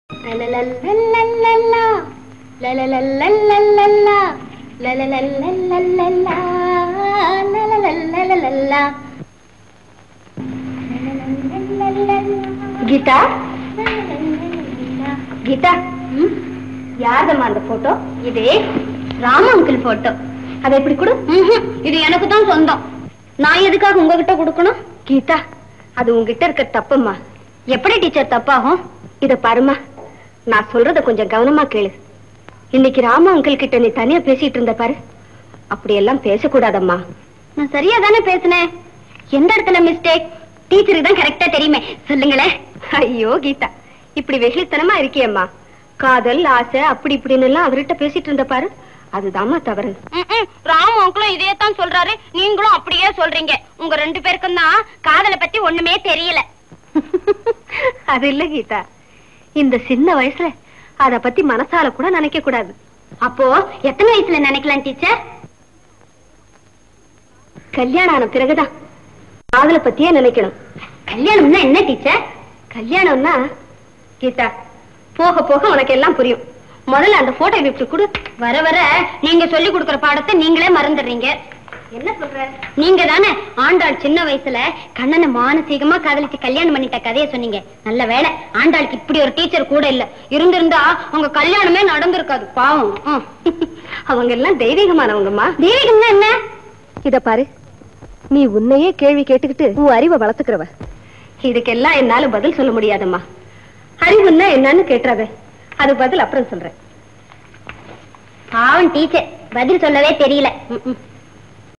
கீதா, கீதா, யாருதம்மா அந்த போட்டோ? இது Rama uncle photo. அதை எப்படி கொடு? இது எனக்கு தான் சொந்தம். நான் எதுக்காக உங்ககிட்ட கொடுக்கணும்? கீதா, அது உங்ககிட்ட இருக்க தப்பம்மா. எப்படி டீச்சர் தப்பாகும்? இத பாருமா, நான் சொல்றத கொஞ்சம் கவனமா கேளு. இன்னைக்கு ராம அங்கிள் கிட்ட நீ தனியா பேசிட்டு இருந்த பாரு, அப்படியெல்லாம் பேசக்கூடாதம்மா. நான் சரியா தானே பேசினேன். எந்த இடத்துல மிஸ்டேக்? டீச்சருக்கு தான் கரெக்டா தெரியுமே, சொல்லுங்களேன். ஐயோ கீதா, இப்படி வெகுளித்தனமா இருக்கியம்மா. காதல் ஆசை அப்படி இப்படின்னு எல்லாம் அவர்கிட்ட பேசிட்டு இருந்த பாரு, அதுதாம்மா தவறு. ராம அங்கிளும் இதே தான் சொல்றாரு, நீங்களும் அப்படியே சொல்றீங்க. உங்க ரெண்டு பேருக்கும் தான் காதலை பத்தி ஒண்ணுமே தெரியல. அது இல்ல கீதா, இந்த சின்ன வயசுல அத பத்தி மனசால கூட நினைக்க கூடாது. அப்போ எத்தனை வயசுல நினைக்கலாம் டீச்சர்? கல்யாணம் ஆன பிறகுதான் காதலை பத்தியே நினைக்கணும். கல்யாணம்னா என்ன டீச்சர்? கல்யாணம்னா கீதா, போக போக உனக்கு எல்லாம் புரியும். முதல்ல அந்த போட்டோ கிஃப்ட் கொடு. வர வர நீங்க சொல்லி கொடுக்கற பாடத்தை நீங்களே மறந்துடுறீங்க. என்ன சொல்ற? நீங்க தானே ஆண்டாள் சின்ன வயசுல கண்ணனை மானசீகமா காதலிச்சு கல்யாணம் பண்ணிட்ட கதையை சொன்னீங்க. நல்ல வேலை, ஆண்டாளுக்கு இப்படி ஒரு டீச்சர் கூட இல்ல. இருந்திருந்தா உங்க கல்யாணமே நடந்திருக்காது. பாவம். அவங்க எல்லாம் தெய்வீகமானவங்கம்மா. தெய்வீகம்னா என்ன? இத பாரு, நீ உன்னையே கேள்வி கேட்டுக்கிட்டு உன் அறிவை வளர்த்துக்கிறவ. இதுக்கெல்லாம் என்னால பதில் சொல்ல முடியாதம்மா. அறிவுன்னா என்னன்னு கேட்டுறவே, அது பதில் அப்புறம் சொல்றேன். பாவம் டீச்சர், பதில் சொல்லவே தெரியல.